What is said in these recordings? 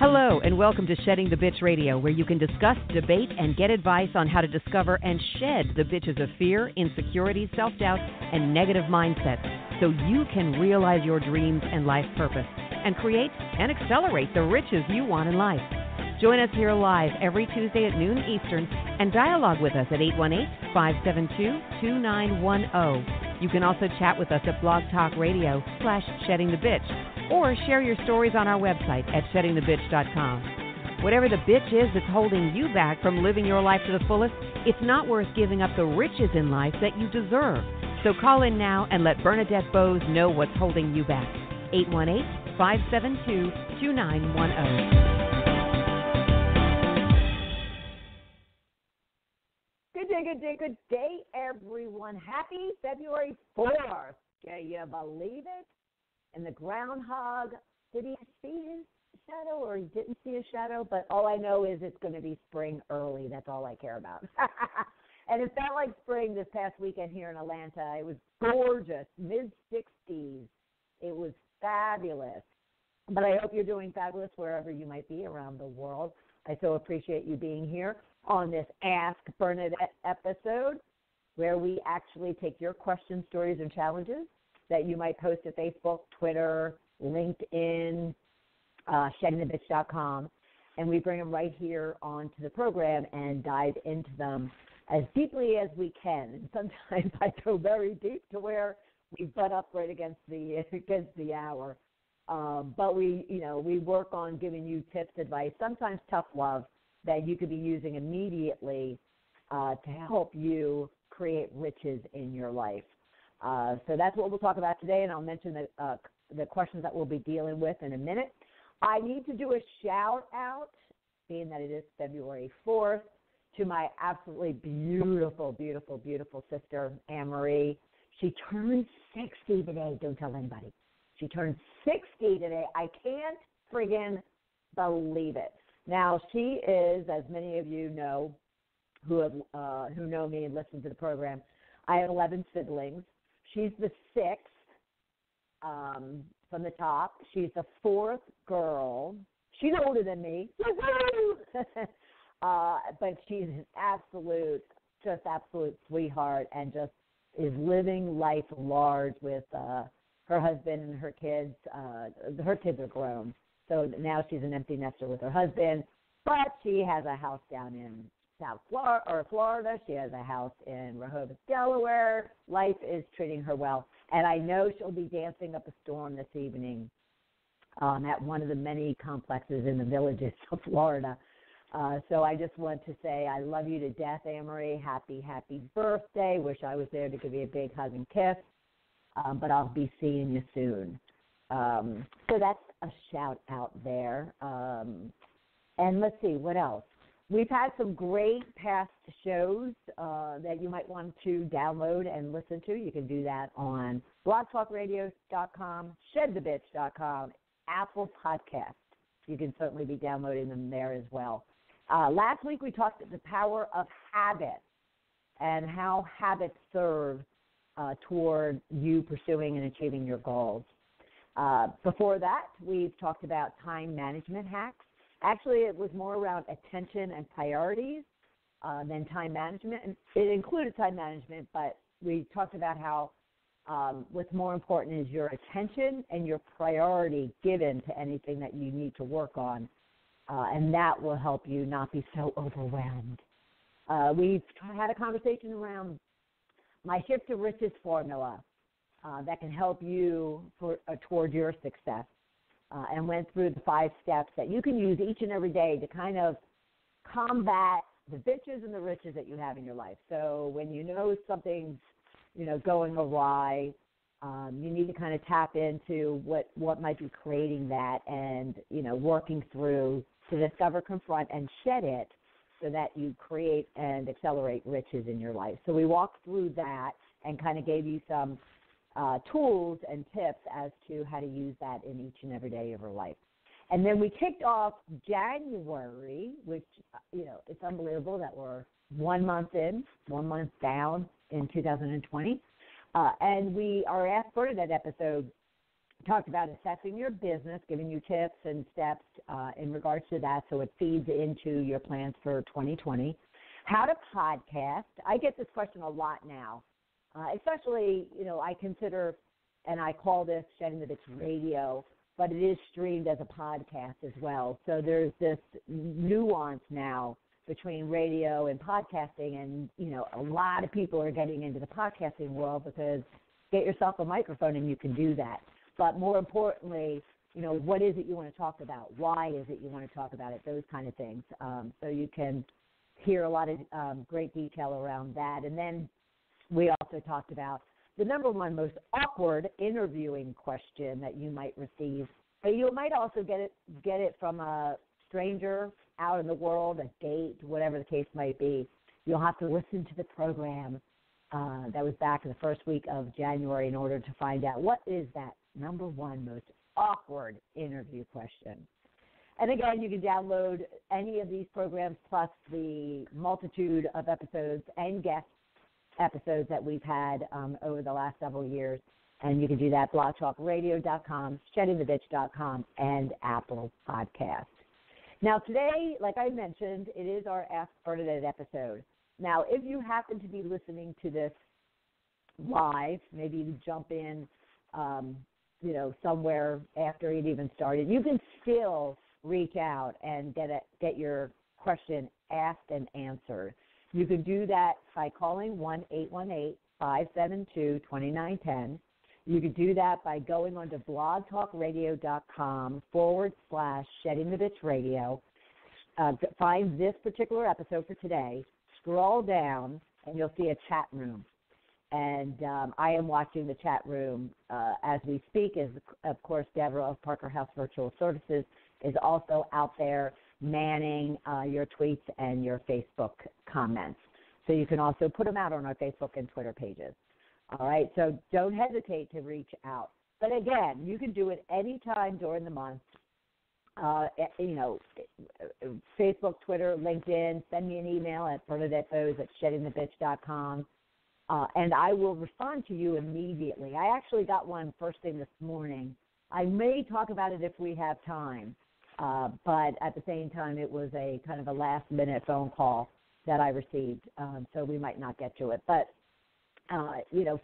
Hello, and welcome to Shedding the Bitch Radio, where you can discuss, debate, and get advice on how to discover and shed the bitches of fear, insecurity, self-doubt, and negative mindsets so you can realize your dreams and life purpose and create and accelerate the riches you want in life. Join us here live every Tuesday at noon Eastern and dialogue with us at 818-572-2910. You can also chat with us at Blog Talk Radio /SheddingTheBitch or share your stories on our website at SheddingTheBitch.com. Whatever the bitch is that's holding you back from living your life to the fullest, it's not worth giving up the riches in life that you deserve. So call in now and let Bernadette Bose know what's holding you back. 818-572-2910. Good day, everyone. Happy February 4th. Can you believe it? And the groundhog, did he see his shadow or he didn't see his shadow? But all I know is it's going to be spring early. That's all I care about. And it felt like spring this past weekend here in Atlanta. It was gorgeous, mid-60s. It was fabulous. But I hope you're doing fabulous wherever you might be around the world. I so appreciate you being here on this Ask Bernadette episode, where we actually take your questions, stories, and challenges that you might post at Facebook, Twitter, LinkedIn, SheddingTheBitch.com, and we bring them right here onto the program and dive into them as deeply as we can. And sometimes I go very deep to where we butt up right against the hour. But we work on giving you tips, advice, sometimes tough love that you could be using immediately to help you create riches in your life. So that's what we'll talk about today, and I'll mention the questions that we'll be dealing with in a minute. I need to do a shout-out, being that it is February 4th, to my absolutely beautiful, beautiful, beautiful sister, Anne-Marie. She turned 60 today. Don't tell anybody. She turned 60 today. I can't friggin' believe it. Now, she is, as many of you know, who know me and listen to the program, I have 11 siblings. She's the sixth from the top. She's the fourth girl. She's older than me. But she's an absolute sweetheart and just is living life large with her husband and her kids. Her kids are grown. So now she's an empty nester with her husband, but she has a house down in South Florida. She has a house in Rehoboth, Delaware. Life is treating her well, and I know she'll be dancing up a storm this evening at one of the many complexes in the Villages of Florida. So I just want to say I love you to death, Anne-Marie. Happy, happy birthday. Wish I was there to give you a big hug and kiss, but I'll be seeing you soon. So that's a shout out there. And let's see, what else? We've had some great past shows that you might want to download and listen to. You can do that on blogtalkradio.com, SheddTheBitch.com, Apple Podcasts. You can certainly be downloading them there as well. Last week we talked about the power of habits and how habits serve toward you pursuing and achieving your goals. Before that, we've talked about time management hacks. Actually, it was more around attention and priorities than time management. And it included time management, but we talked about how what's more important is your attention and your priority given to anything that you need to work on, and that will help you not be so overwhelmed. We've had a conversation around my Shift to Riches formula that can help you toward your success. And went through the 5 steps that you can use each and every day to kind of combat the bitches and the riches that you have in your life. So when you know something's, going awry, you need to kind of tap into what might be creating that and, working through to discover, confront, and shed it so that you create and accelerate riches in your life. So we walked through that and kind of gave you some tools and tips as to how to use that in each and every day of your life. And then we kicked off January, which, it's unbelievable that we're 1 month down in 2020. And our Ask Bernadette episode talked about assessing your business, giving you tips and steps in regards to that so it feeds into your plans for 2020. How to podcast. I get this question a lot now, especially, I consider, and I call this Shedding the Bitch Radio, but it is streamed as a podcast as well. So there's this nuance now between radio and podcasting, and, a lot of people are getting into the podcasting world because get yourself a microphone and you can do that. But more importantly, what is it you want to talk about? Why is it you want to talk about it? Those kind of things. So you can hear a lot of great detail around that. And then we also talked about the number one most awkward interviewing question that you might receive. But you might also get it from a stranger out in the world, a date, whatever the case might be. You'll have to listen to the program that was back in the first week of January in order to find out what is that number one most awkward interview question. And again, you can download any of these programs plus the multitude of episodes and guest episodes that we've had over the last several years. And you can do that at blogtalkradio.com, sheddingthebitch.com, and Apple Podcasts. Now, today, like I mentioned, it is our Ask Bernadette episode. Now, if you happen to be listening to this live, maybe you jump in, somewhere after it even started, you can still reach out and get your question asked and answered. You can do that by calling 1-818-572-2910. You can do that by going onto blogtalkradio.com/sheddingthebitchradio. Find this particular episode for today, scroll down, and you'll see a chat room. And I am watching the chat room as we speak, as, of course, Deborah of Parker House Virtual Services is also out there manning your tweets and your Facebook comments. So you can also put them out on our Facebook and Twitter pages. All right, so don't hesitate to reach out. But again, you can do it any time during the month. Facebook, Twitter, LinkedIn, send me an email at BernadetteBose@sheddingthebitch.com. And I will respond to you immediately. I actually got one first thing this morning. I may talk about it if we have time, but at the same time, it was a kind of a last-minute phone call that I received, so we might not get to it. But,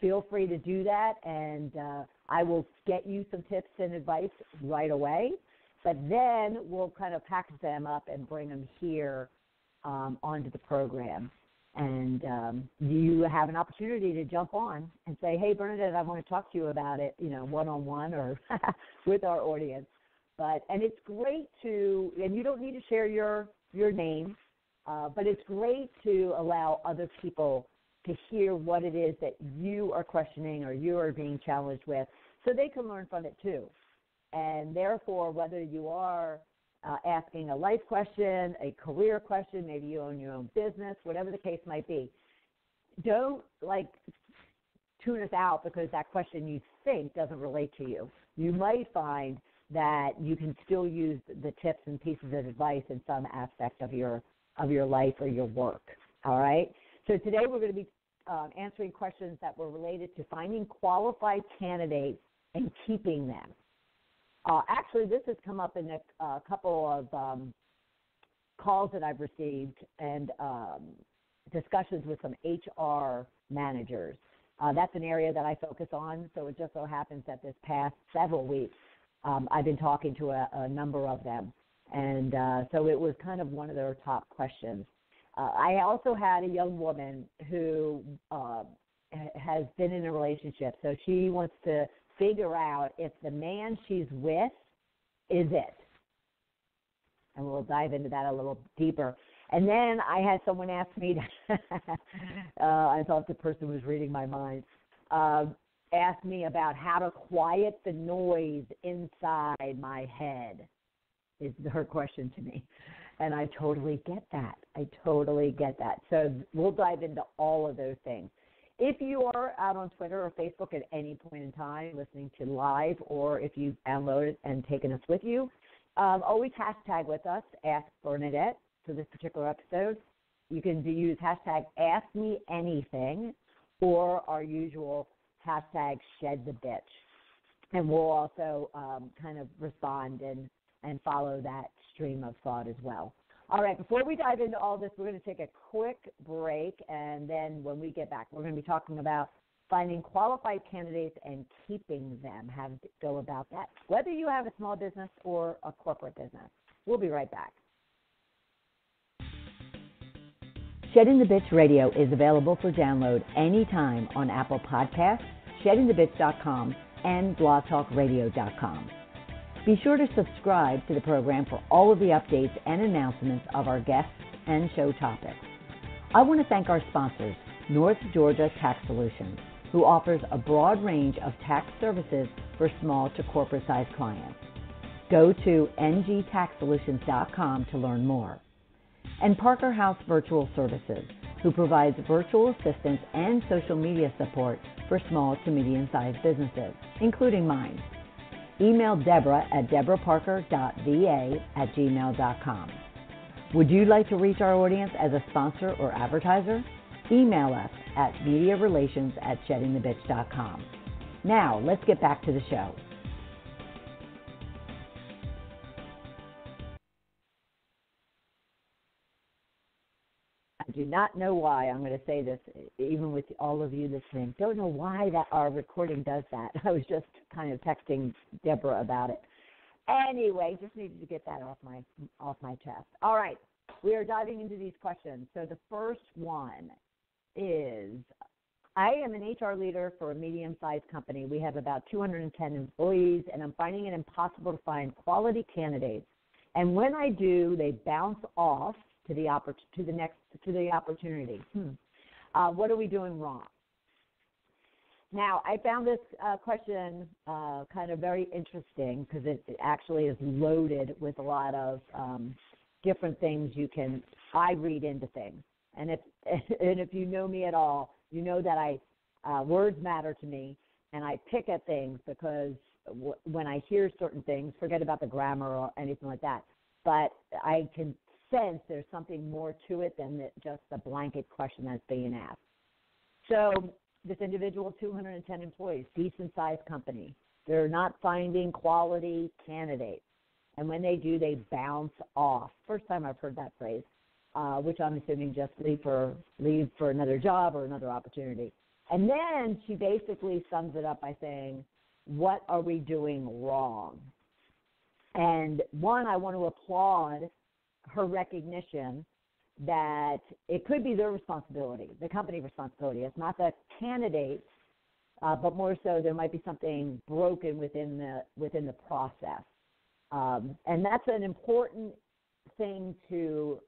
feel free to do that, and I will get you some tips and advice right away. But then we'll kind of package them up and bring them here onto the program. And you have an opportunity to jump on and say, hey, Bernadette, I want to talk to you about it, one-on-one or with our audience. And it's great to, and you don't need to share your name, but it's great to allow other people to hear what it is that you are questioning or you are being challenged with so they can learn from it too. And therefore, whether you are asking a life question, a career question, maybe you own your own business, whatever the case might be, don't tune us out because that question you think doesn't relate to you. You might find that you can still use the tips and pieces of advice in some aspect of your life or your work. All right? So today we're going to be answering questions that were related to finding qualified candidates and keeping them. Actually, this has come up in a couple of calls that I've received and discussions with some HR managers. That's an area that I focus on, so it just so happens that this past several weeks I've been talking to a number of them, and so it was kind of one of their top questions. I also had a young woman who has been in a relationship, so she wants to figure out if the man she's with is it. And we'll dive into that a little deeper. And then I had someone ask me, I thought the person was reading my mind, ask me about how to quiet the noise inside my head, is her question to me. And I totally get that. So we'll dive into all of those things. If you are out on Twitter or Facebook at any point in time listening to live, or if you've downloaded and taken us with you, always hashtag with us, Ask Bernadette, for this particular episode. You can use hashtag AskMeAnything or our usual hashtag ShedTheBitch. And we'll also kind of respond and follow that stream of thought as well. All right, before we dive into all this, we're going to take a quick break, and then when we get back, we're going to be talking about finding qualified candidates and keeping them, how to go about that, whether you have a small business or a corporate business. We'll be right back. Shedding the Bitch Radio is available for download anytime on Apple Podcasts, sheddingthebitch.com, and blogtalkradio.com. Be sure to subscribe to the program for all of the updates and announcements of our guests and show topics. I want to thank our sponsors, North Georgia Tax Solutions, who offers a broad range of tax services for small to corporate-sized clients. Go to ngtaxsolutions.com to learn more. And Parker House Virtual Services, who provides virtual assistance and social media support for small to medium-sized businesses, including mine. Email Deborah at deborahparker.va@gmail.com. Would you like to reach our audience as a sponsor or advertiser? Email us at mediarelations@sheddingthebitch.com. Now, let's get back to the show. I do not know why I'm going to say this, even with all of you listening. Don't know why that our recording does that. I was just kind of texting Deborah about it. Anyway, just needed to get that off my chest. All right, we are diving into these questions. So the first one is, I am an HR leader for a medium-sized company. We have about 210 employees, and I'm finding it impossible to find quality candidates. And when I do, they bounce off to the opportunity. What are we doing wrong? Now, I found this question kind of very interesting because it actually is loaded with a lot of different things I read into things. And if you know me at all, you know that words matter to me, and I pick at things because when I hear certain things, forget about the grammar or anything like that, but I can sense there's something more to it than just a blanket question that's being asked. So this individual, 210 employees, decent-sized company. They're not finding quality candidates. And when they do, they bounce off. First time I've heard that phrase, which I'm assuming just leave for another job or another opportunity. And then she basically sums it up by saying, what are we doing wrong? And one, I want to applaud her recognition that it could be their responsibility, the company responsibility. It's not the candidates, but more so there might be something broken within the process. And that's an important thing to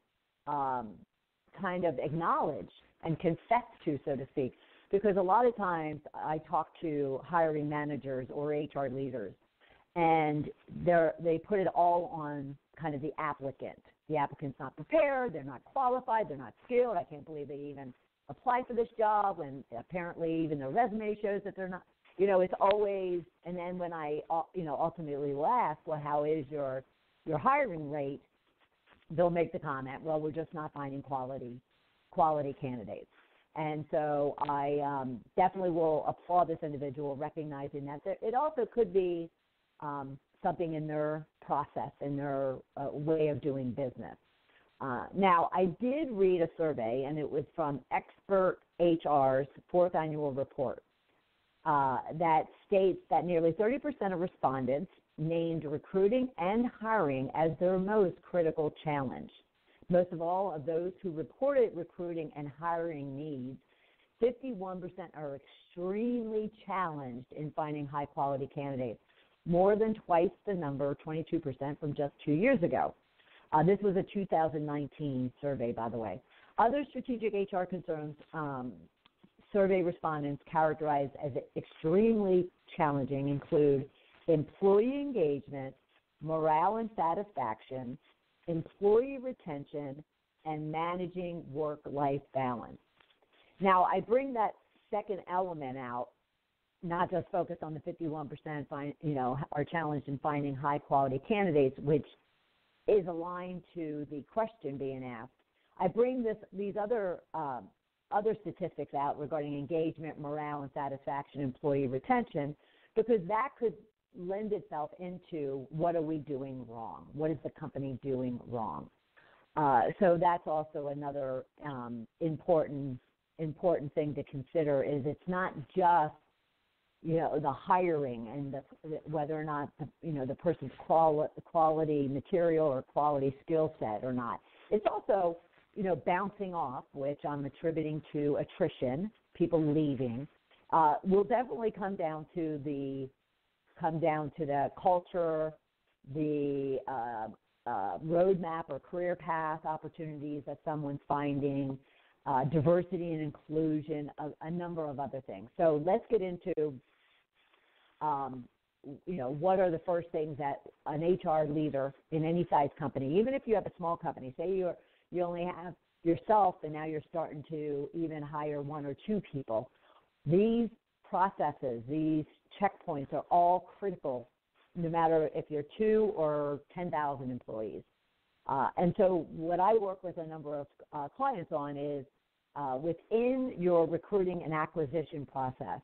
kind of acknowledge and confess to, so to speak, because a lot of times I talk to hiring managers or HR leaders, and they put it all on kind of the applicant. The applicant's not prepared, they're not qualified, they're not skilled. I can't believe they even applied for this job, and apparently even their resume shows that they're not. It's always, and then when I, ultimately will ask, well, how is your hiring rate? They'll make the comment, well, we're just not finding quality candidates. And so I definitely will applaud this individual recognizing that. It also could be something in their process, in their way of doing business. Now, I did read a survey, and it was from Expert HR's fourth annual report that states that nearly 30% of respondents named recruiting and hiring as their most critical challenge. Most of all of those who reported recruiting and hiring needs, 51% are extremely challenged in finding high-quality candidates, more than twice the number, 22%, from just 2 years ago. This was a 2019 survey, by the way. Other strategic HR concerns survey respondents characterized as extremely challenging include employee engagement, morale and satisfaction, employee retention, and managing work-life balance. Now, I bring that second element out, not just focus on the 51% are challenged in finding high-quality candidates, which is aligned to the question being asked. I bring these other statistics out regarding engagement, morale and satisfaction, employee retention, because that could lend itself into what are we doing wrong? What is the company doing wrong? So that's also another important thing to consider. Is it's not just the hiring and whether or not the person's quality material or quality skill set or not. It's also bouncing off, which I'm attributing to attrition, people leaving. Will definitely come down to the culture, the roadmap or career path opportunities that someone's finding, diversity and inclusion, a number of other things. So let's get into, what are the first things that an HR leader in any size company, even if you have a small company, say you only have yourself and now you're starting to even hire one or two people, these processes, these checkpoints are all critical, no matter if you're 2 or 10,000 employees. And so what I work with a number of clients on is within your recruiting and acquisition process,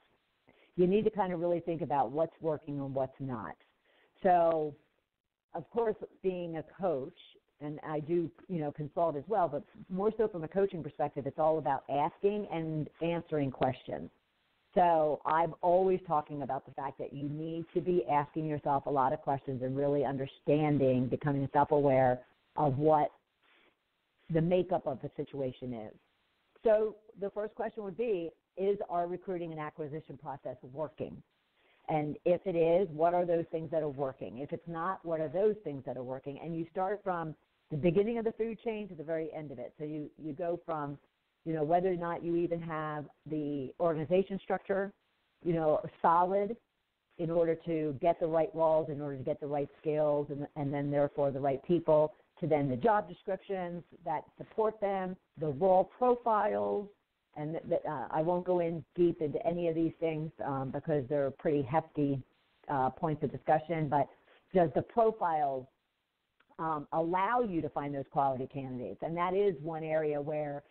you need to kind of really think about what's working and what's not. So, of course, being a coach, and I do, consult as well, but more so from a coaching perspective, it's all about asking and answering questions. So I'm always talking about the fact that you need to be asking yourself a lot of questions and really understanding, becoming self-aware of what the makeup of the situation is. So the first question would be, is our recruiting and acquisition process working? And if it is, what are those things that are working? If it's not, what are those things that are working? And you start from the beginning of the food chain to the very end of it. So you go from, whether or not you even have the organization structure, solid in order to get the right roles, in order to get the right skills, and then therefore the right people, to then the job descriptions that support them, the role profiles, and I won't go in deep into any of these things because they're pretty hefty points of discussion, but does the profiles allow you to find those quality candidates? And that is one area where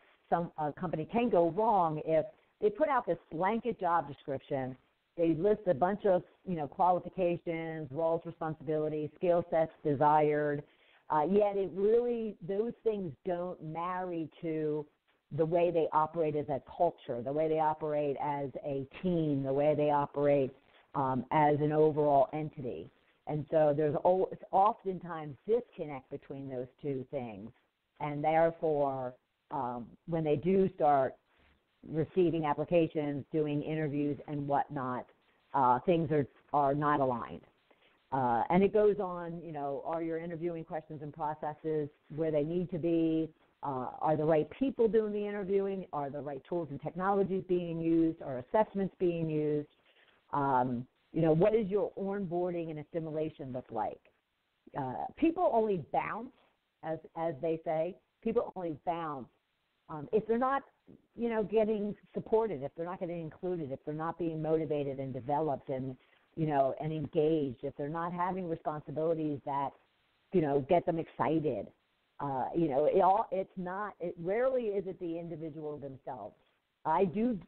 a company can go wrong if they put out this blanket job description. They list a bunch of, qualifications, roles, responsibilities, skill sets desired, yet those things don't marry to the way they operate as a culture, the way they operate as a team, the way they operate as an overall entity. And so there's oftentimes disconnect between those two things. And therefore, when they do start receiving applications, doing interviews and whatnot, things are not aligned. And it goes on, are your interviewing questions and processes where they need to be? Are the right people doing the interviewing? Are the right tools and technologies being used? Are assessments being used? What does your onboarding and assimilation look like? People only bounce, as they say. People only bounce if they're not, getting supported, if they're not getting included, if they're not being motivated and developed and, and engaged, if they're not having responsibilities that, get them excited. It rarely is it the individual themselves. I do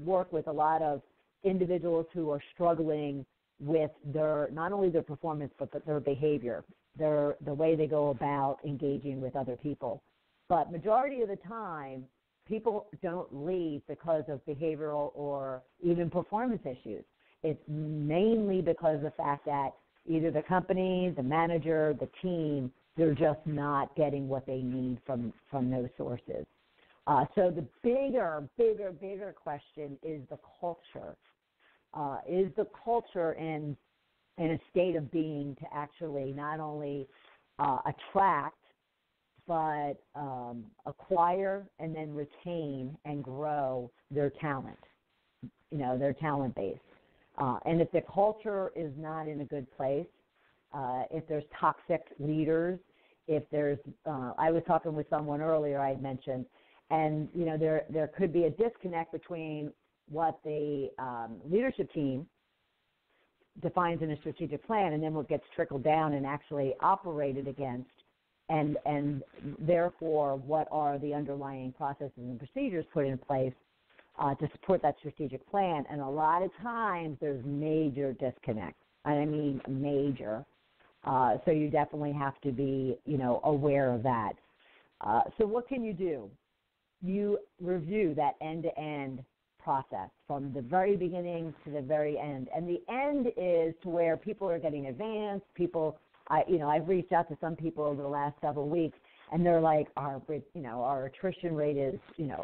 work with a lot of individuals who are struggling with not only their performance, but their behavior, the way they go about engaging with other people. But majority of the time, people don't leave because of behavioral or even performance issues. It's mainly because of the fact that either the company, the manager, the team, they're just not getting what they need from those sources. So the bigger question is the culture. Is the culture in a state of being to actually not only attract, but acquire and then retain and grow their talent, their talent base. And if the culture is not in a good place, if there's toxic leaders, if there's, I was talking with someone earlier I had mentioned, and, there could be a disconnect between what the leadership team defines in a strategic plan and then what gets trickled down and actually operated against, and therefore what are the underlying processes and procedures put in place to support that strategic plan. And a lot of times there's major disconnects. and I mean major. So you definitely have to be, aware of that. So what can you do? You review that end-to-end process from the very beginning to the very end. And the end is to where people are getting advanced. I've reached out to some people over the last several weeks, and they're like, our attrition rate is,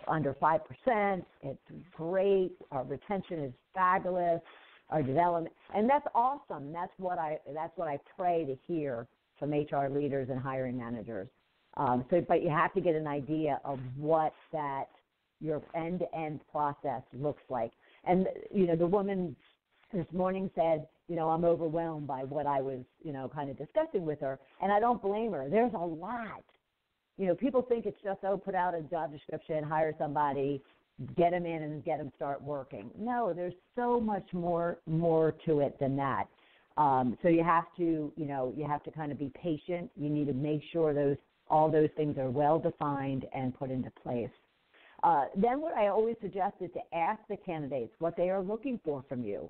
under 5%. It's great. Our retention is fabulous. Our development, and that's awesome. That's what I pray to hear from HR leaders and hiring managers. But you have to get an idea of what that your end-to-end process looks like. And the woman this morning said, I'm overwhelmed by what I was, kind of discussing with her, and I don't blame her. There's a lot. People think it's just, put out a job description, hire somebody, get them in and get them start working. No, there's so much more to it than that. So you have to, kind of be patient. You need to make sure all those things are well defined and put into place. Then what I always suggest is to ask the candidates what they are looking for from you.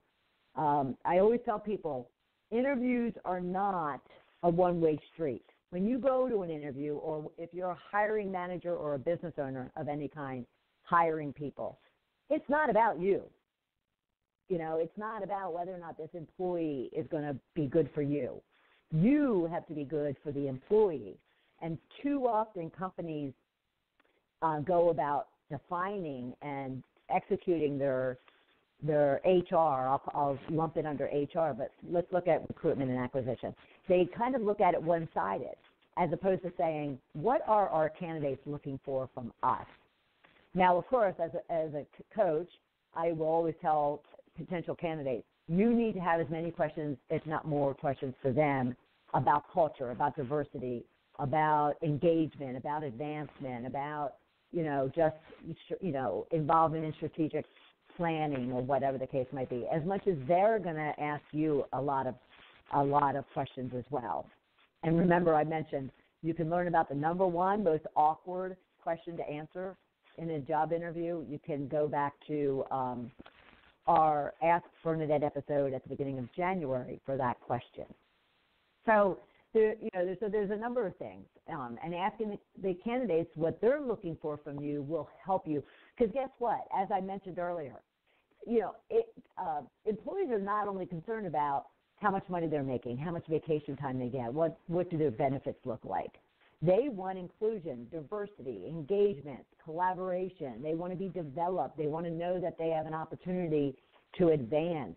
I always tell people, interviews are not a one-way street. When you go to an interview, or if you're a hiring manager or a business owner of any kind, hiring people, it's not about you. It's not about whether or not this employee is going to be good for you. You have to be good for the employee. And too often companies go about defining and executing their HR. I'll lump it under HR, but let's look at recruitment and acquisition. They kind of look at it one-sided, as opposed to saying, what are our candidates looking for from us? Now, of course, as a coach, I will always tell potential candidates, you need to have as many questions, if not more questions, for them about culture, about diversity, about engagement, about advancement, about, involvement in strategic planning or whatever the case might be, as much as they're going to ask you a lot of questions as well. And remember, I mentioned you can learn about the number one most awkward question to answer in a job interview. You can go back to our Ask Bernadette episode at the beginning of January for that question. So there's a number of things, and asking the candidates what they're looking for from you will help you. Because guess what? As I mentioned earlier, employees are not only concerned about how much money they're making, how much vacation time they get, what do their benefits look like. They want inclusion, diversity, engagement, collaboration. They want to be developed. They want to know that they have an opportunity to advance.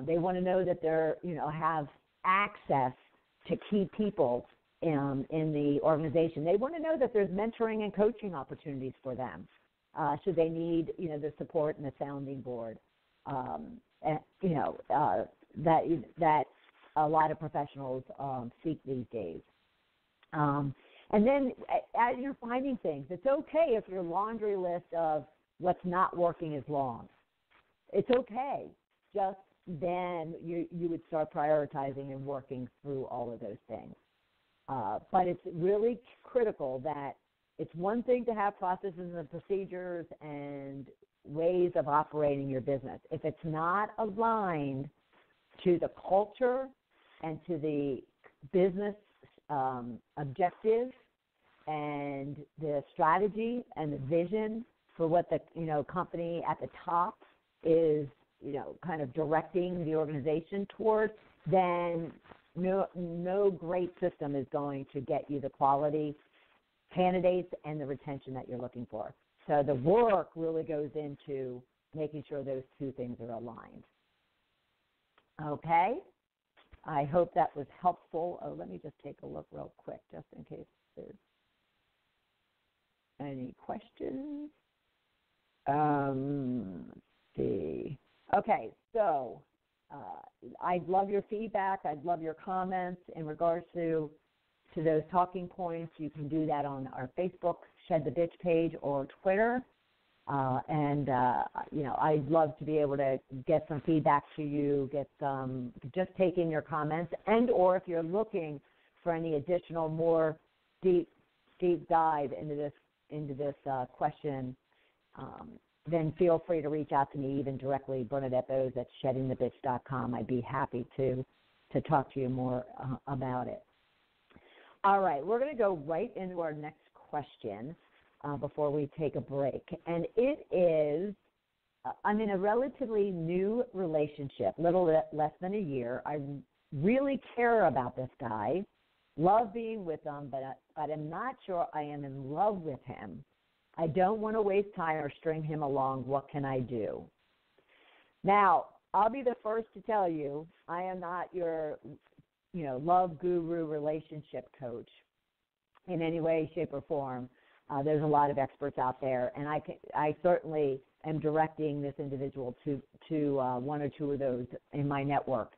They want to know that they're, have access to key people in the organization. They want to know that there's mentoring and coaching opportunities for them, should they need, the support and the sounding board. That a lot of professionals seek these days. And then as you're finding things, it's okay if your laundry list of what's not working is long. It's okay. Just then you would start prioritizing and working through all of those things. But it's really critical that it's one thing to have processes and procedures and ways of operating your business. If it's not aligned to the culture and to the business objectives and the strategy and the vision for what the company at the top is kind of directing the organization towards, then no great system is going to get you the quality candidates and the retention that you're looking for. So the work really goes into making sure those two things are aligned. Okay? I hope that was helpful. Oh, let me just take a look real quick, just in case there's any questions. Let's see. Okay, so I'd love your feedback. I'd love your comments in regards to those talking points. You can do that on our Facebook Shed the Bitch page or Twitter. I'd love to be able to get some feedback to you, just take in your comments, and or if you're looking for any additional, more deep dive into this question, then feel free to reach out to me, even directly, Bernadette Bose at sheddingthebitch.com. I'd be happy to talk to you more about it. All right, we're going to go right into our next question before we take a break. And it is, I'm in a relatively new relationship, little less than a year. I really care about this guy, love being with him, but I'm not sure I am in love with him. I don't want to waste time or string him along. What can I do? Now, I'll be the first to tell you, I am not your, love guru relationship coach in any way, shape, or form. There's a lot of experts out there, and I certainly am directing this individual to one or two of those in my network.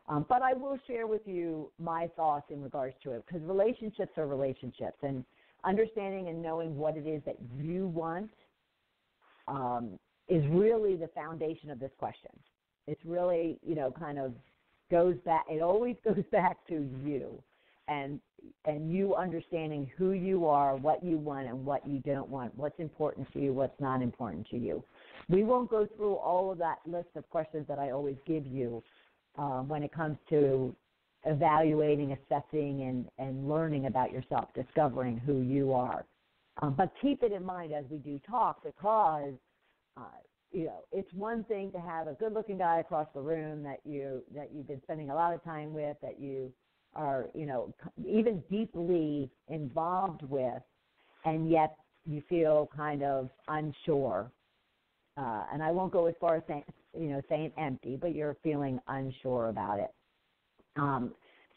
But I will share with you my thoughts in regards to it, because relationships are relationships, and understanding and knowing what it is that you want is really the foundation of this question. It's really, kind of goes back, it always goes back to you and you understanding who you are, what you want and what you don't want, what's important to you, what's not important to you. We won't go through all of that list of questions that I always give you when it comes to evaluating, assessing, and learning about yourself, discovering who you are. But keep it in mind as we do talk, because it's one thing to have a good-looking guy across the room that you've been spending a lot of time with, that you are even deeply involved with, and yet you feel kind of unsure. And I won't go as far as saying empty, but you're feeling unsure about it.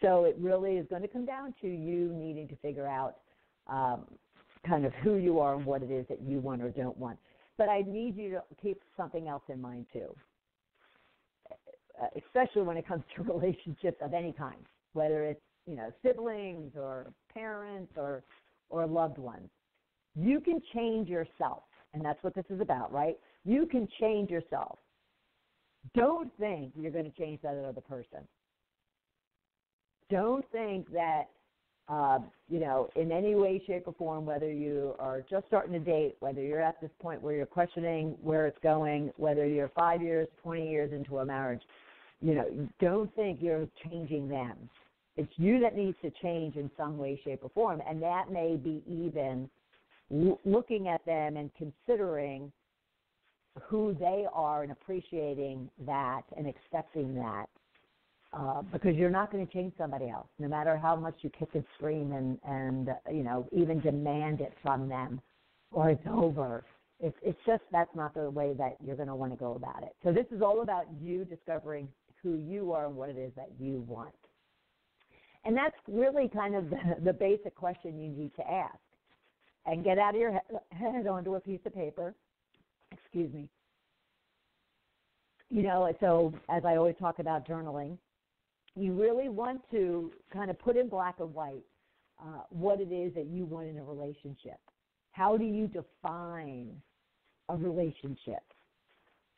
So it really is going to come down to you needing to figure out kind of who you are and what it is that you want or don't want. But I need you to keep something else in mind too, especially when it comes to relationships of any kind, whether it's siblings or parents or loved ones. You can change yourself, and that's what this is about, right? You can change yourself. Don't think you're going to change that other person. Don't think that, in any way, shape, or form, whether you are just starting to date, whether you're at this point where you're questioning where it's going, whether you're 5 years, 20 years into a marriage, don't think you're changing them. It's you that needs to change in some way, shape, or form, and that may be even looking at them and considering who they are and appreciating that and accepting that. Because you're not going to change somebody else, no matter how much you kick and scream and even demand it from them, or it's over. It's just that's not the way that you're going to want to go about it. So this is all about you discovering who you are and what it is that you want. And that's really kind of the basic question you need to ask. And get out of your head onto a piece of paper. Excuse me. So as I always talk about journaling, you really want to kind of put in black and white what it is that you want in a relationship. How do you define a relationship?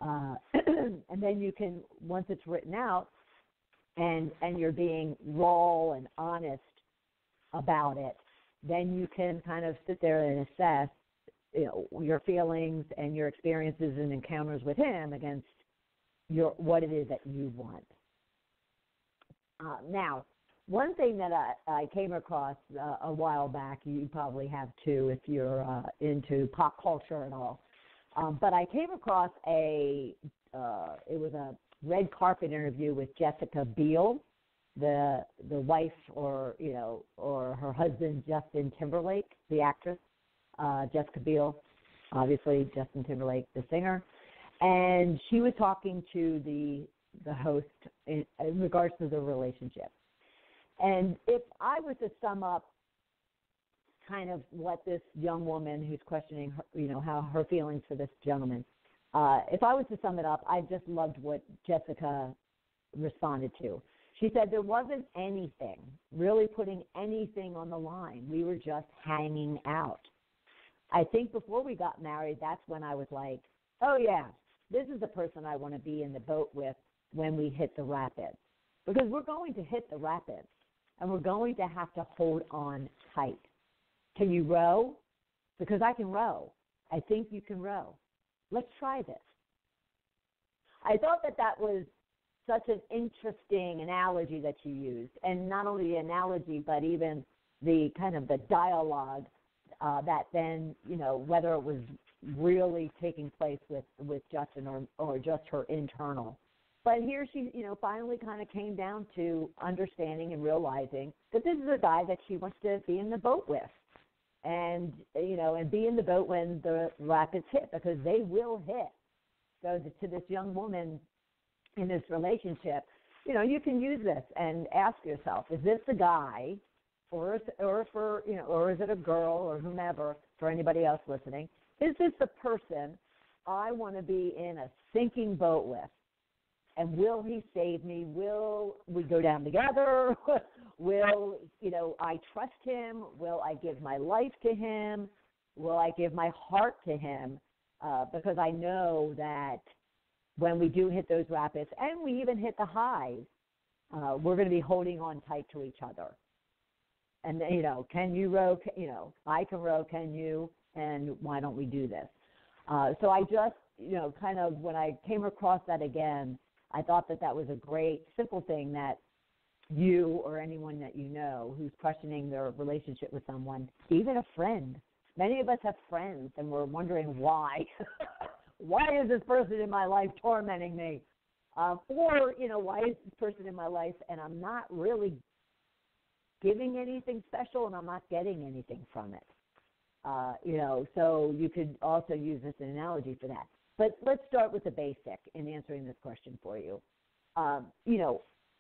And then you can, once it's written out and you're being raw and honest about it, then you can kind of sit there and assess your feelings and your experiences and encounters with him against what it is that you want. Now, one thing that I came across a while back, you probably have too if you're into pop culture and all, but I came across it was a red carpet interview with Jessica Biel, the wife or her husband, Justin Timberlake, the actress, Jessica Biel, obviously Justin Timberlake, the singer, and she was talking to the host in regards to the relationship. And if I was to sum up kind of what this young woman who's questioning her, how her feelings for this gentleman, if I was to sum it up, I just loved what Jessica responded to. She said there wasn't anything, really putting anything on the line. We were just hanging out. I think before we got married, that's when I was like, oh, yeah, this is the person I want to be in the boat with when we hit the rapids. Because we're going to hit the rapids, and we're going to have to hold on tight. Can you row? Because I can row. I think you can row. Let's try this. I thought that was such an interesting analogy that you used, and not only the analogy, but even the kind of the dialogue that then, whether it was really taking place with Justin or just her internal. But here she, finally kind of came down to understanding and realizing that this is a guy that she wants to be in the boat with. And, and be in the boat when the rapids hit, because they will hit. So to this young woman in this relationship, you can use this and ask yourself, is this a guy or is it a girl or whomever, for anybody else listening, is this the person I want to be in a sinking boat with? And will he save me? Will we go down together? Will, I trust him? Will I give my life to him? Will I give my heart to him? Because I know that when we do hit those rapids, and we even hit the highs, we're going to be holding on tight to each other. And, can you row? I can row, can you? And why don't we do this? So I just, kind of when I came across that again, I thought that was a great, simple thing that you or anyone that you know who's questioning their relationship with someone, even a friend. Many of us have friends, and we're wondering why. Why is this person in my life tormenting me? Or, why is this person in my life and I'm not really giving anything special and I'm not getting anything from it? So you could also use this analogy for that. But let's start with the basic in answering this question for you.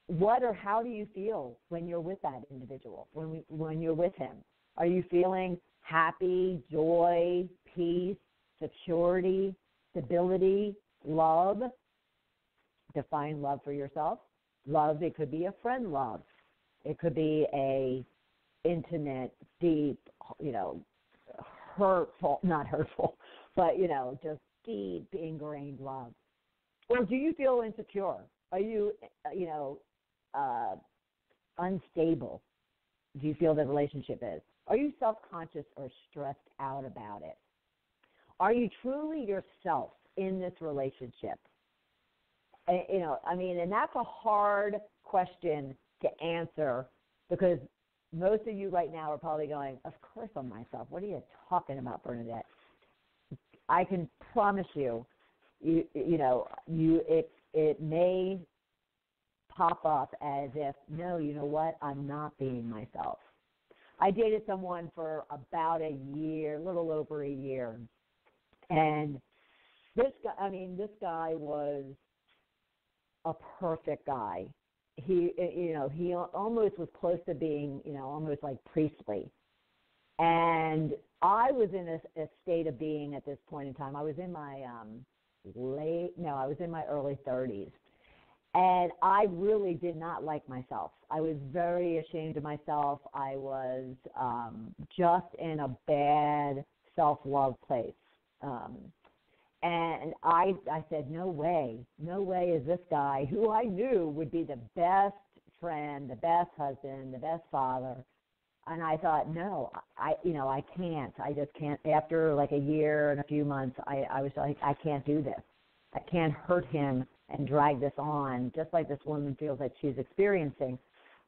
What or how do you feel when you're with that individual, when you're with him? Are you feeling happy, joy, peace, security, stability, love? Define love for yourself. Love, it could be a friend love. It could be a intimate, deep, not hurtful, but, just deep, ingrained love. Or do you feel insecure? Are you, unstable? Do you feel the relationship is? Are you self-conscious or stressed out about it? Are you truly yourself in this relationship? And that's a hard question to answer, because most of you right now are probably going, of course I'm myself. What are you talking about, Bernadette? I can promise you, it may pop up as if, no, you know what, I'm not being myself. I dated someone for about a year, a little over a year, and this guy was a perfect guy. He almost was close to being, almost like priestly. And I was in a state of being at this point in time. I was in my early 30s. And I really did not like myself. I was very ashamed of myself. I was just in a bad self-love place. And I said, no way is this guy, who I knew would be the best friend, the best husband, the best father. And I thought, no, I can't. I just can't. After like a year and a few months, I was like, I can't do this. I can't hurt him and drag this on, just like this woman feels like she's experiencing,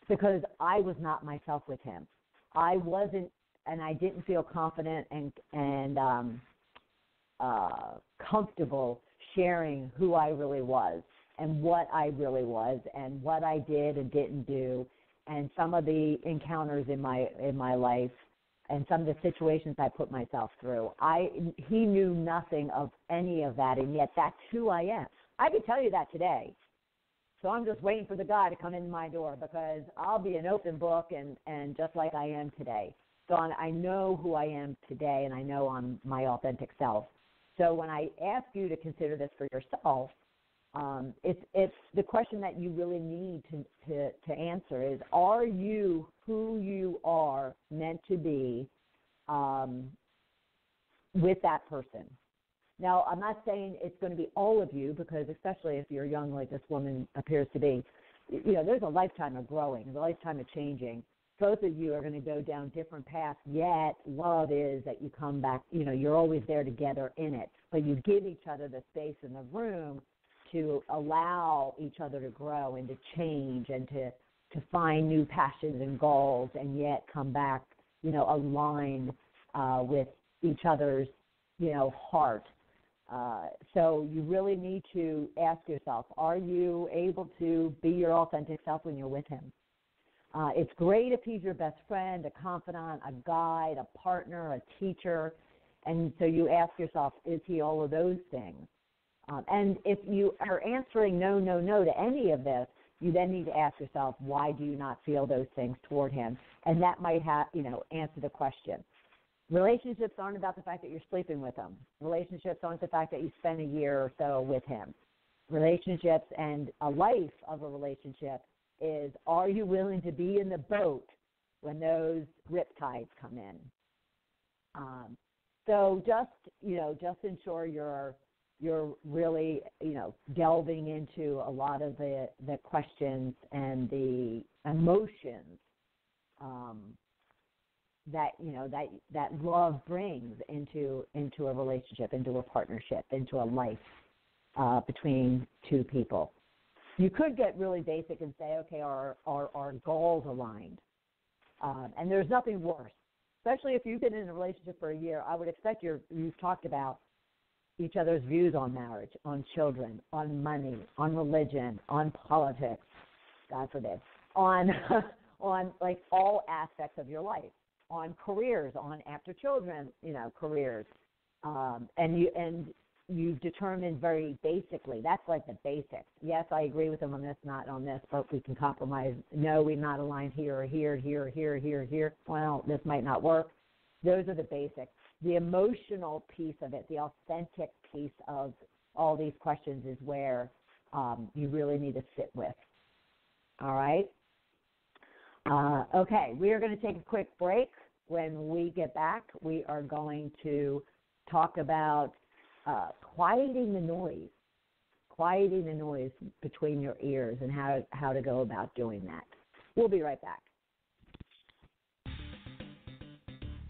because I was not myself with him. I wasn't, and I didn't feel confident and comfortable sharing who I really was and what I really was and what I did and didn't do, and some of the encounters in my life and some of the situations I put myself through. He knew nothing of any of that, and yet that's who I am. I could tell you that today. So I'm just waiting for the guy to come in my door, because I'll be an open book and just like I am today. So I know who I am today, and I know I'm my authentic self. So when I ask you to consider this for yourself, it's the question that you really need to answer is, are you who you are meant to be with that person? Now, I'm not saying it's going to be all of you, because especially if you're young like this woman appears to be, there's a lifetime of growing, a lifetime of changing. both of you are going to go down different paths, yet love is that you come back, you're always there together in it, but you give each other the space and the room to allow each other to grow and to change and to find new passions and goals, and yet come back, aligned with each other's, heart. So you really need to ask yourself, are you able to be your authentic self when you're with him? It's great if he's your best friend, a confidant, a guide, a partner, a teacher. And so you ask yourself, is he all of those things? And if you are answering no to any of this, you then need to ask yourself, why do you not feel those things toward him? And that might answer the question. Relationships aren't about the fact that you're sleeping with him. Relationships aren't the fact that you spend a year or so with him. Relationships and a life of a relationship is, are you willing to be in the boat when those riptides come in? So just ensure you're really, delving into a lot of the questions and the emotions that love brings into a relationship, into a partnership, into a life between two people. You could get really basic and say, okay, are goals aligned? And there's nothing worse, especially if you've been in a relationship for a year. I would expect you've talked about each other's views on marriage, on children, on money, on religion, on politics, God forbid, on like all aspects of your life, on careers, on after children, careers, and you've determined very basically, that's like the basics. Yes, I agree with them on this, not on this, but we can compromise. No, we're not aligned here or here, here, here, here, here. Well, this might not work. Those are the basics. The emotional piece of it, the authentic piece of all these questions is where you really need to sit with. All right? Okay, we are going to take a quick break. When we get back, we are going to talk about quieting the noise between your ears and how to go about doing that. We'll be right back.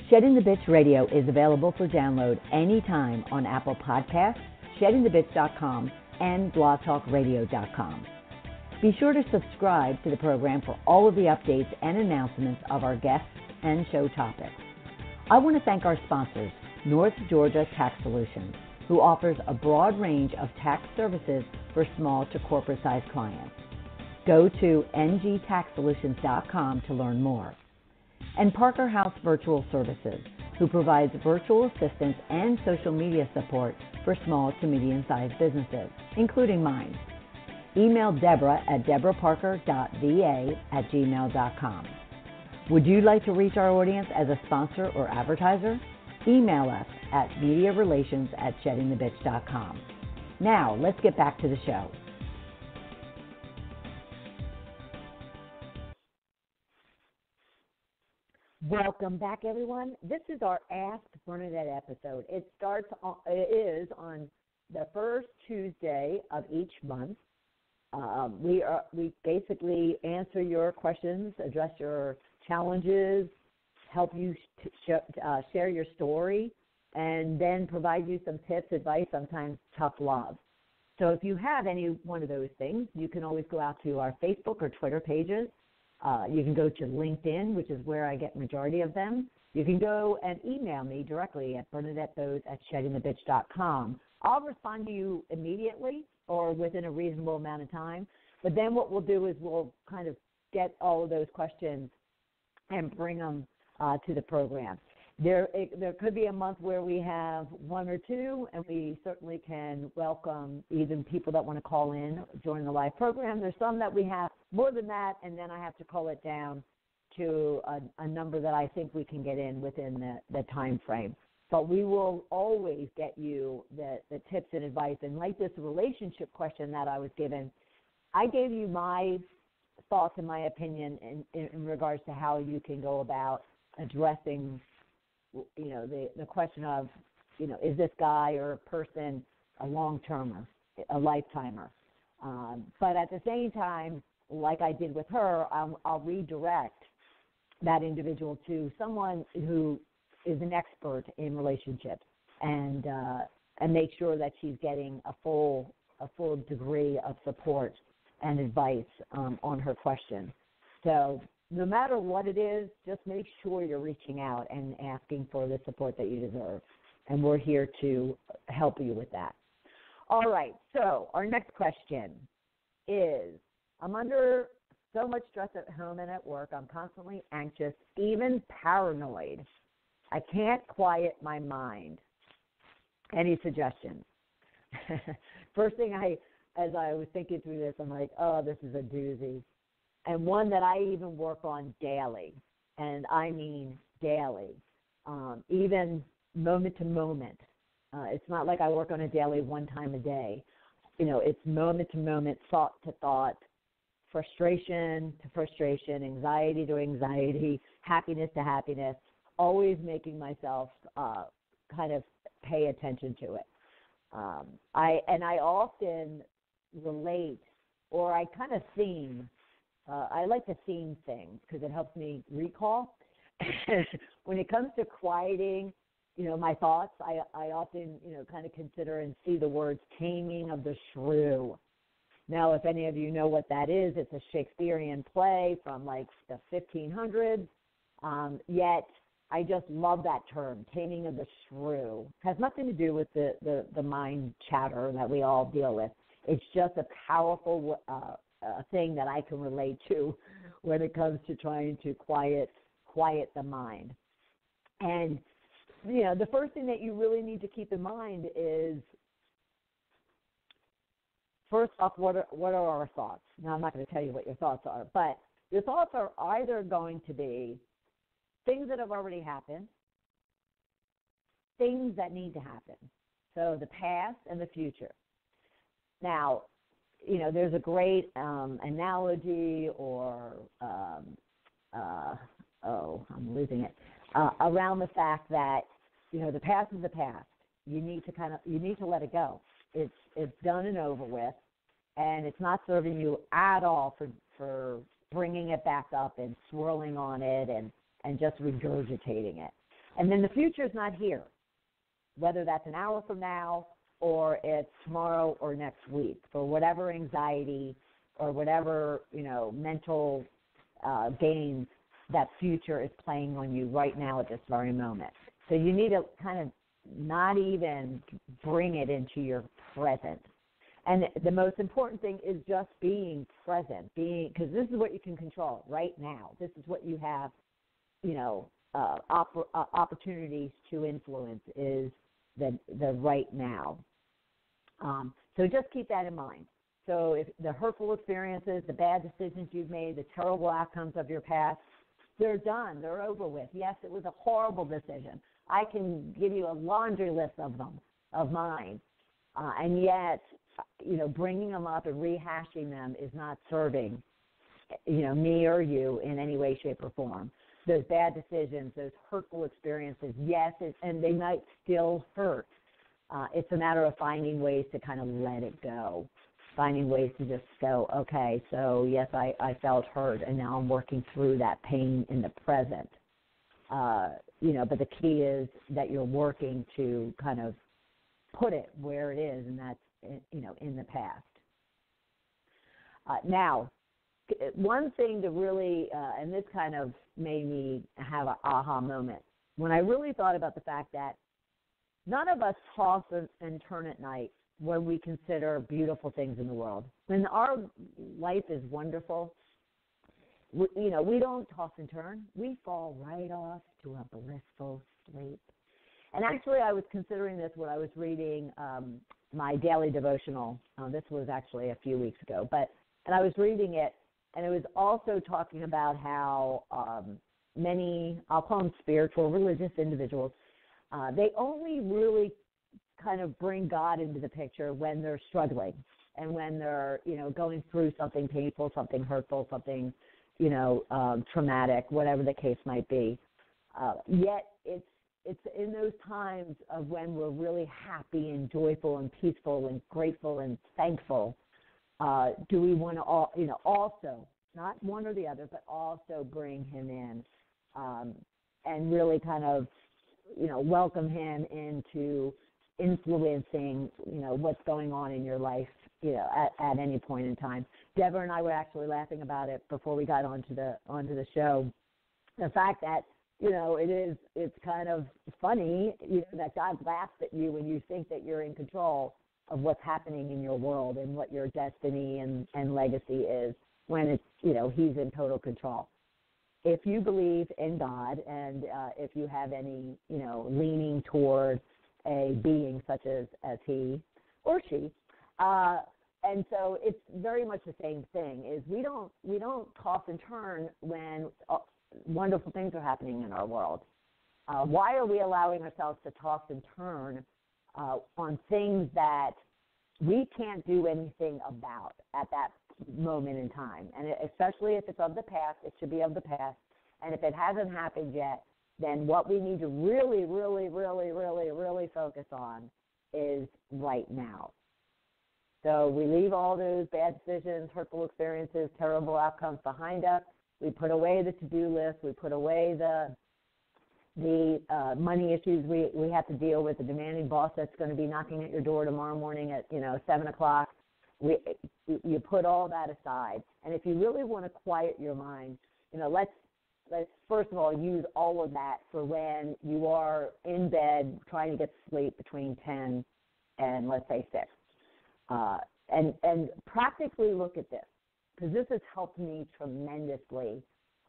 Shedding the Bitch Radio is available for download anytime on Apple Podcasts, sheddingthebitch.com, and blogtalkradio.com. Be sure to subscribe to the program for all of the updates and announcements of our guests and show topics. I want to thank our sponsors, North Georgia Tax Solutions, who offers a broad range of tax services for small to corporate-sized clients. Go to ngtaxsolutions.com to learn more. And Parker House Virtual Services, who provides virtual assistance and social media support for small to medium-sized businesses, including mine. Email Deborah at deborahparker.va@gmail.com. Would you like to reach our audience as a sponsor or advertiser? Email us at mediarelations@sheddingthebitch.com. Now, let's get back to the show. Welcome back, everyone. This is our Ask Bernadette episode. It is on the first Tuesday of each month. We basically answer your questions, address your challenges, help you share your story, and then provide you some tips, advice, sometimes tough love. So if you have any one of those things, you can always go out to our Facebook or Twitter pages. You can go to LinkedIn, which is where I get majority of them. You can go and email me directly at BernadetteBose@sheddingthebitch.com. I'll respond to you immediately or within a reasonable amount of time. But then what we'll do is we'll kind of get all of those questions and bring them to the program. There could be a month where we have one or two, and we certainly can welcome even people that want to call in during the live program. There's some that we have more than that, and then I have to call it down to a number that I think we can get in within the time frame. But we will always get you the tips and advice. And like this relationship question that I was given, I gave you my thoughts and my opinion in regards to how you can go about addressing the question of, is this guy or person a long-termer, a lifetimer? But at the same time, like I did with her, I'll redirect that individual to someone who is an expert in relationships, and make sure that she's getting a full degree of support and advice on her question. So no matter what it is, just make sure you're reaching out and asking for the support that you deserve. And we're here to help you with that. All right, so our next question is, I'm under so much stress at home and at work. I'm constantly anxious, even paranoid. I can't quiet my mind. Any suggestions? First thing as I was thinking through this, I'm like, oh, this is a doozy. And one that I even work on daily, and I mean daily, even moment to moment. It's not like I work on it daily one time a day. It's moment to moment, thought to thought, frustration to frustration, anxiety to anxiety, happiness to happiness, always making myself kind of pay attention to it. I often relate, or I kind of theme. I like to theme things because it helps me recall. When it comes to quieting, my thoughts, I often, kind of consider and see the words taming of the shrew. Now, if any of you know what that is, it's a Shakespearean play from like the 1500s, yet I just love that term, taming of the shrew. It has nothing to do with the mind chatter that we all deal with. It's just a powerful thing that I can relate to when it comes to trying to quiet the mind. And, the first thing that you really need to keep in mind is, first off, what are our thoughts? Now, I'm not going to tell you what your thoughts are, but your thoughts are either going to be things that have already happened, things that need to happen. So the past and the future. Now, there's a great analogy or, I'm losing it, around the fact that, the past is the past. You need to let it go. It's done and over with, and it's not serving you at all for bringing it back up and swirling on it and just regurgitating it. And then the future is not here, whether that's an hour from now or it's tomorrow or next week, for whatever anxiety or whatever, mental games that future is playing on you right now at this very moment. So you need to kind of not even bring it into your present. And the most important thing is just being present, because this is what you can control right now. This is what you have, opportunities to influence is the right now. So just keep that in mind. So if the hurtful experiences, the bad decisions you've made, the terrible outcomes of your past, they're done. They're over with. Yes, it was a horrible decision. I can give you a laundry list of them, of mine. And yet, bringing them up and rehashing them is not serving, me or you in any way, shape, or form. Those bad decisions, those hurtful experiences, yes, and they might still hurt. It's a matter of finding ways to kind of let it go, finding ways to just go, okay, so yes, I felt hurt, and now I'm working through that pain in the present. But the key is that you're working to kind of put it where it is, and that's, in the past. Now, one thing to really, and this kind of made me have an aha moment, when I really thought about the fact that none of us toss and turn at night when we consider beautiful things in the world. When our life is wonderful, we don't toss and turn. We fall right off to a blissful sleep. And actually, I was considering this when I was reading my daily devotional. This was actually a few weeks ago, and I was reading it, and it was also talking about how many, I'll call them spiritual, religious individuals, they only really kind of bring God into the picture when they're struggling and when they're, going through something painful, something hurtful, something, traumatic, whatever the case might be. Yet it's in those times of when we're really happy and joyful and peaceful and grateful and thankful, do we want to also, not one or the other, but also bring him in and really kind of, welcome him into influencing, what's going on in your life, at any point in time. Deborah and I were actually laughing about it before we got onto the show. The fact that, it's kind of funny, that God laughs at you when you think that you're in control of what's happening in your world and what your destiny and legacy is when it's, he's in total control. If you believe in God and if you have any, leaning toward a being such as he or she, and so it's very much the same thing. Is we don't toss and turn when wonderful things are happening in our world. Why are we allowing ourselves to toss and turn on things that we can't do anything about at that moment in time? And especially if it's of the past, it should be of the past. And if it hasn't happened yet, then what we need to really, really, really, really, really focus on is right now. So we leave all those bad decisions, hurtful experiences, terrible outcomes behind us. We put away the to-do list. We put away the money issues we have to deal with, the demanding boss that's going to be knocking at your door tomorrow morning at 7 o'clock. You put all that aside, and if you really want to quiet your mind, let's first of all use all of that for when you are in bed trying to get to sleep between 10 and let's say 6, and practically look at this, because this has helped me tremendously.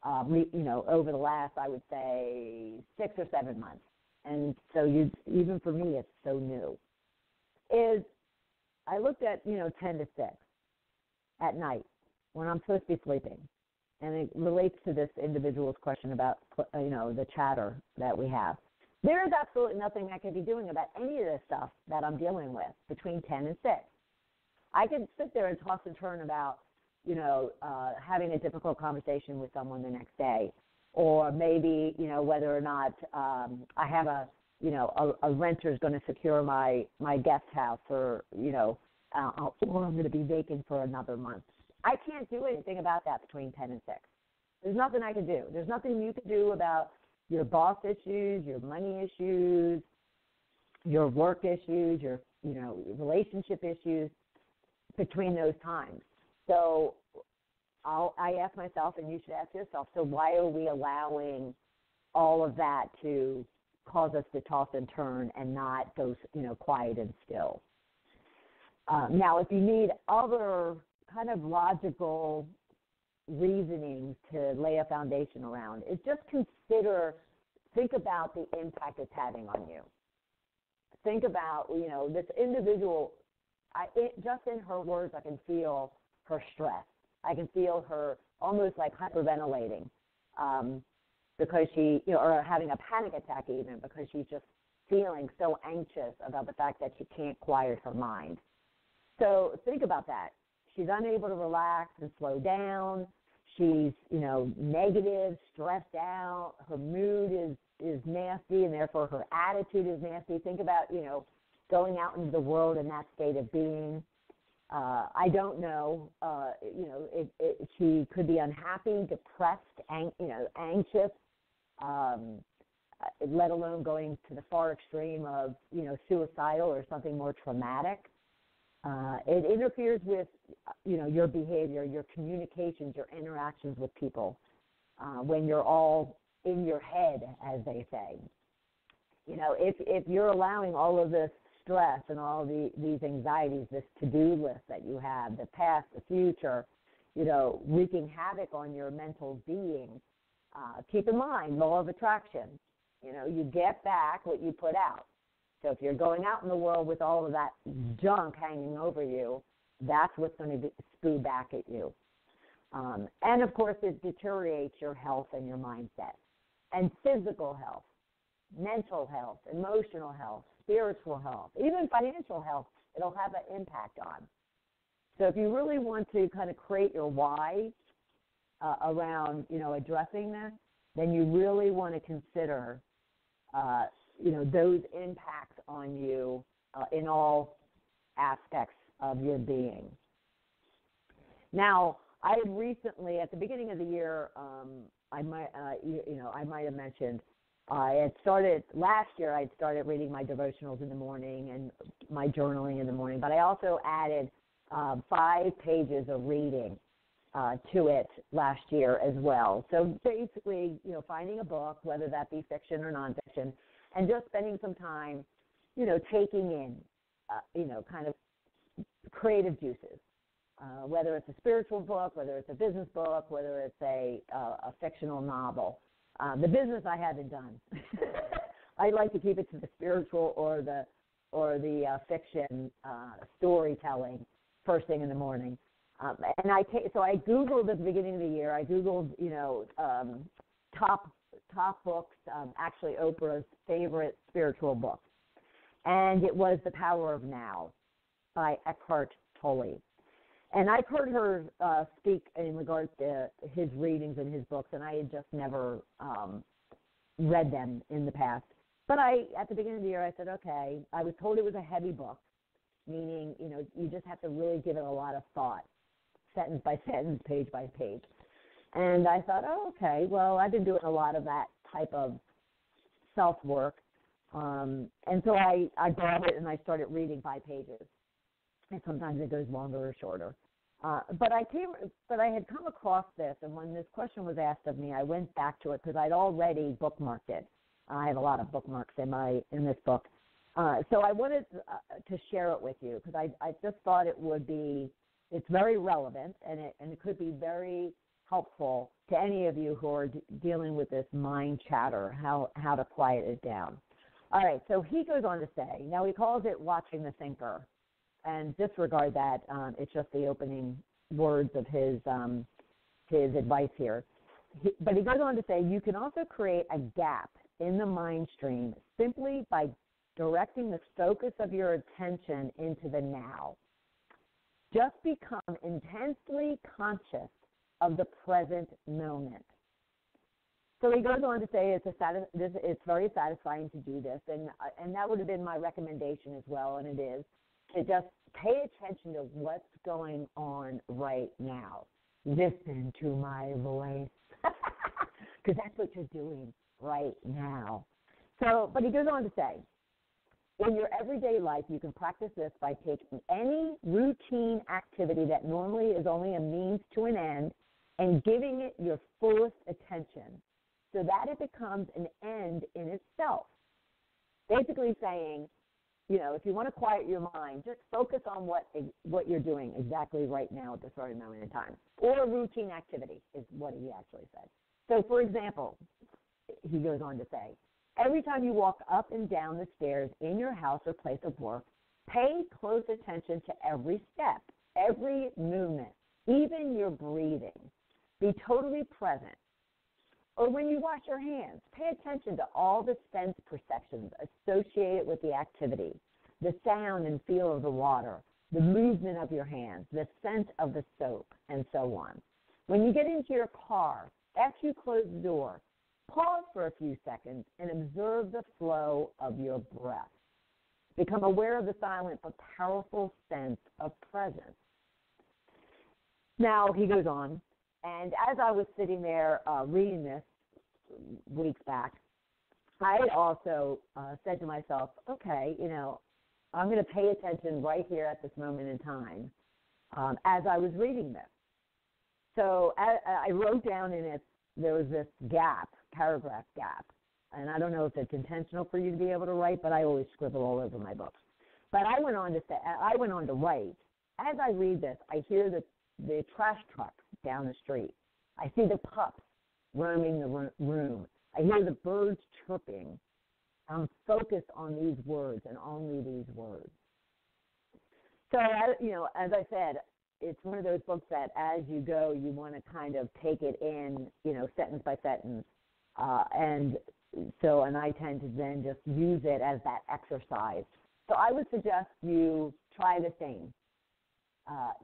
Over the last, I would say, 6 or 7 months. And so even for me, it's so new. Is I looked at, 10 to 6 at night when I'm supposed to be sleeping. And it relates to this individual's question about, the chatter that we have. There is absolutely nothing I could be doing about any of this stuff that I'm dealing with between 10 and 6. I could sit there and toss and turn about, having a difficult conversation with someone the next day, or maybe, whether or not I have a renter is going to secure my guest house, or I'm going to be vacant for another month. I can't do anything about that between 10 and 6. There's nothing I can do. There's nothing you can do about your boss issues, your money issues, your work issues, your relationship issues between those times. So I ask myself, and you should ask yourself, so why are we allowing all of that to cause us to toss and turn and not go, quiet and still? Now, if you need other kind of logical reasonings to lay a foundation around, it's just think about the impact it's having on you. Think about, this individual, just in her words, I can feel her stress. I can feel her almost like hyperventilating because she, or having a panic attack even, because she's just feeling so anxious about the fact that she can't quiet her mind. So think about that. She's unable to relax and slow down. She's, negative, stressed out. Her mood is nasty, and therefore her attitude is nasty. Think about, going out into the world in that state of being. I don't know, she could be unhappy, depressed, anxious, let alone going to the far extreme of, suicidal or something more traumatic. It interferes with, your behavior, your communications, your interactions with people when you're all in your head, as they say. If you're allowing all of this stress and all these anxieties, this to-do list that you have, the past, the future, wreaking havoc on your mental being, keep in mind, law of attraction. You get back what you put out. So if you're going out in the world with all of that junk hanging over you, that's what's going to spew back at you. And, of course, it deteriorates your health and your mindset. And physical health, mental health, emotional health, spiritual health, even financial health, it'll have an impact on. So if you really want to kind of create your why around, addressing this, then you really want to consider, those impacts on you in all aspects of your being. Now, I had recently, at the beginning of the year, I might, I might have mentioned I had started last year. I'd started reading my devotionals in the morning and my journaling in the morning, but I also added 5 pages of reading to it last year as well. So basically, finding a book, whether that be fiction or nonfiction, and just spending some time, taking in, kind of creative juices. Whether it's a spiritual book, whether it's a business book, whether it's a fictional novel. The business I haven't done. I like to keep it to the spiritual or the fiction storytelling first thing in the morning. And so I Googled at the beginning of the year. I Googled top books. Actually, Oprah's favorite spiritual book, and it was The Power of Now by Eckhart Tolle. And I've heard her speak in regards to his readings and his books, and I had just never read them in the past. But at the beginning of the year, I said, okay. I was told it was a heavy book, meaning, you just have to really give it a lot of thought, sentence by sentence, page by page. And I thought, oh, okay, well, I've been doing a lot of that type of self-work. And so I bought it and I started reading 5 pages. And sometimes it goes longer or shorter. But I had come across this, and when this question was asked of me, I went back to it because I'd already bookmarked it. I have a lot of bookmarks in this book. So I wanted to share it with you because I just thought it's very relevant, and it could be very helpful to any of you who are dealing with this mind chatter, how to quiet it down. All right, so he goes on to say, now he calls it Watching the Thinker. And disregard that. It's just the opening words of his advice here. But he goes on to say, you can also create a gap in the mind stream simply by directing the focus of your attention into the now. Just become intensely conscious of the present moment. So he goes on to say it's very satisfying to do this, and that would have been my recommendation as well, and it is. To just pay attention to what's going on right now. Listen to my voice, because that's what you're doing right now. So, but he goes on to say, in your everyday life, you can practice this by taking any routine activity that normally is only a means to an end and giving it your fullest attention so that it becomes an end in itself. Basically saying, if you want to quiet your mind, just focus on what you're doing exactly right now at this very moment in time. Or a routine activity is what he actually said. So, for example, he goes on to say, every time you walk up and down the stairs in your house or place of work, pay close attention to every step, every movement, even your breathing. Be totally present. Or when you wash your hands, pay attention to all the sense perceptions associated with the activity, the sound and feel of the water, the movement of your hands, the scent of the soap, and so on. When you get into your car, after you close the door, pause for a few seconds and observe the flow of your breath. Become aware of the silent but powerful sense of presence. Now, he goes on. And as I was sitting there reading this weeks back, I had also said to myself, okay, I'm going to pay attention right here at this moment in time as I was reading this. So I wrote down in it, there was this paragraph gap. And I don't know if it's intentional for you to be able to write, but I always scribble all over my books. But I went on to write. As I read this, I hear the trash trucks down the street. I see the pups roaming the room. I hear the birds chirping. I'm focused on these words and only these words. So, as I said, it's one of those books that as you go, you want to kind of take it in, sentence by sentence. And I tend to then just use it as that exercise. So I would suggest you try the same.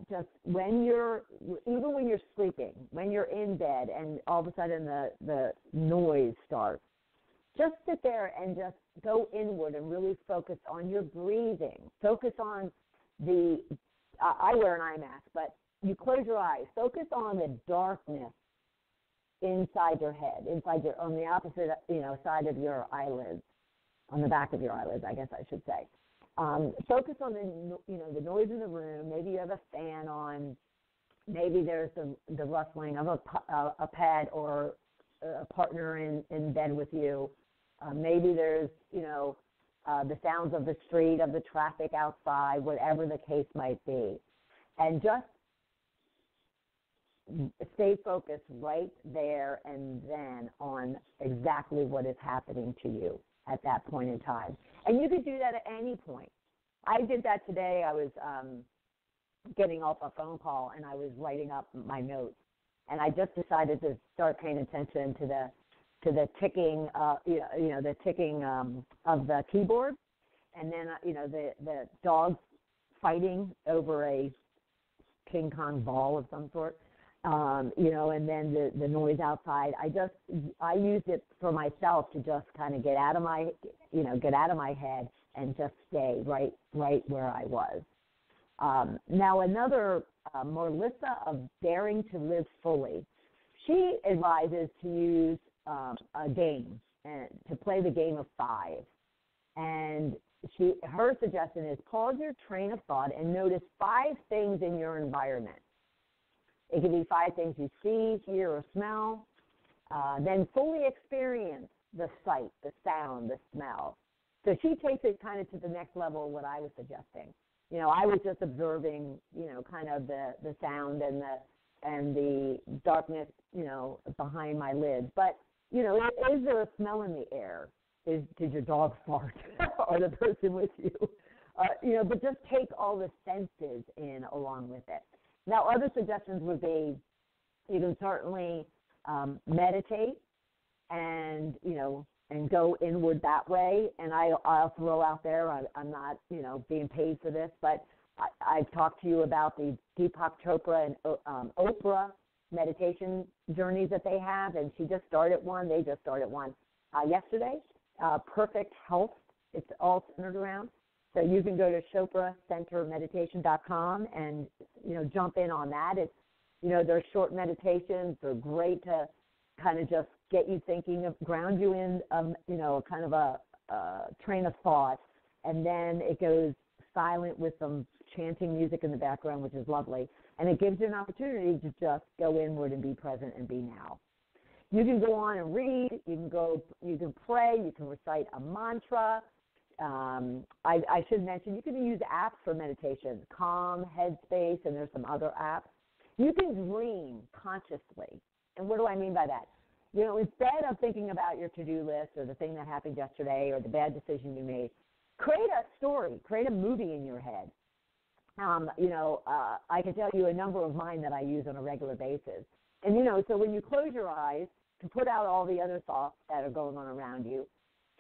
Just even when you're sleeping, when you're in bed and all of a sudden the noise starts, just sit there and just go inward and really focus on your breathing. Focus on I wear an eye mask, but you close your eyes. Focus on the darkness inside your head, on the opposite, side of your eyelids, on the back of your eyelids, I guess I should say. Focus on the noise in the room. Maybe you have a fan on. Maybe there's the rustling of a pet or a partner in bed with you. Maybe there's, the sounds of the street, of the traffic outside, whatever the case might be. And just stay focused right there and then on exactly what is happening to you at that point in time. And you could do that at any point. I did that today. I was getting off a phone call, and I was writing up my notes. And I just decided to start paying attention to the ticking, the ticking of the keyboard, and then the dogs fighting over a King Kong ball of some sort, and then the noise outside. I used it for myself to just kind of get out of my head and just stay right where I was. Now another, Melissa of Daring to Live Fully, she advises to use a game and to play the game of 5. And her suggestion is pause your train of thought and notice 5 things in your environment. It can be 5 things you see, hear, or smell. Then fully experience the sight, the sound, the smell. So she takes it kind of to the next level of what I was suggesting. I was just observing, kind of the sound and the darkness, behind my lids. But, is there a smell in the air? Did your dog fart or the person with you? But just take all the senses in along with it. Now, other suggestions would be you can certainly meditate and go inward that way. And I'll throw out there, I'm not, being paid for this, but I've talked to you about the Deepak Chopra and Oprah meditation journeys that they have, and they just started one yesterday. Perfect Health, it's all centered around. So you can go to chopracentermeditation.com and, jump in on that. It's, they're short meditations. They're great to kind of just get you thinking, ground you in, kind of a train of thought. And then it goes silent with some chanting music in the background, which is lovely. And it gives you an opportunity to just go inward and be present and be now. You can go on and read. You can pray. You can recite a mantra. I should mention you can use apps for meditation, Calm, Headspace, and there's some other apps. You can dream consciously. And what do I mean by that? Instead of thinking about your to-do list or the thing that happened yesterday or the bad decision you made, create a story, create a movie in your head. I can tell you a number of mine that I use on a regular basis. And, so when you close your eyes to put out all the other thoughts that are going on around you,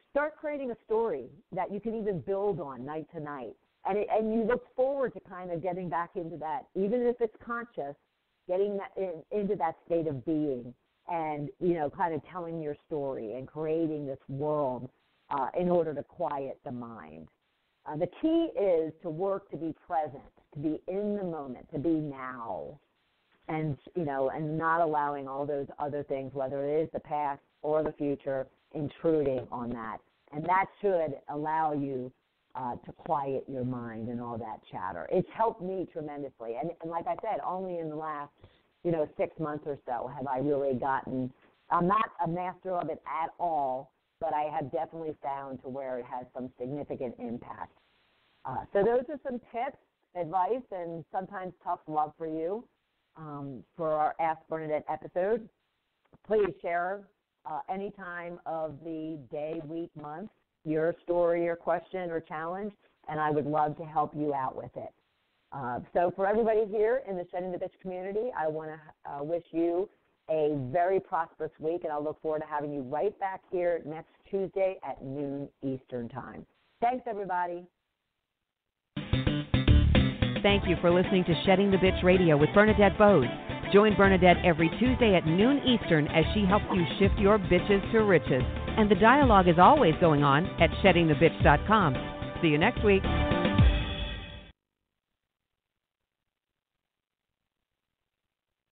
start creating a story that you can even build on night to night. And you look forward to kind of getting back into that, even if it's conscious, getting that into that state of being and, kind of telling your story and creating this world in order to quiet the mind. The key is to work to be present, to be in the moment, to be now, and not allowing all those other things, whether it is the past or the future, intruding on that. And that should allow you to quiet your mind and all that chatter. It's helped me tremendously. And like I said, only in the last, 6 months or so have I really gotten, I'm not a master of it at all, but I have definitely found to where it has some significant impact. So those are some tips, advice, and sometimes tough love for you for our Ask Bernadette episode. Please share any time of the day, week, month, your story, your question, or challenge, and I would love to help you out with it. So for everybody here in the Shedding the Bitch community, I want to wish you a very prosperous week, and I'll look forward to having you right back here next Tuesday at noon Eastern Time. Thanks, everybody. Thank you for listening to Shedding the Bitch Radio with Bernadette Bose. Join Bernadette every Tuesday at noon Eastern as she helps you shift your bitches to riches. And the dialogue is always going on at sheddingthebitch.com. See you next week.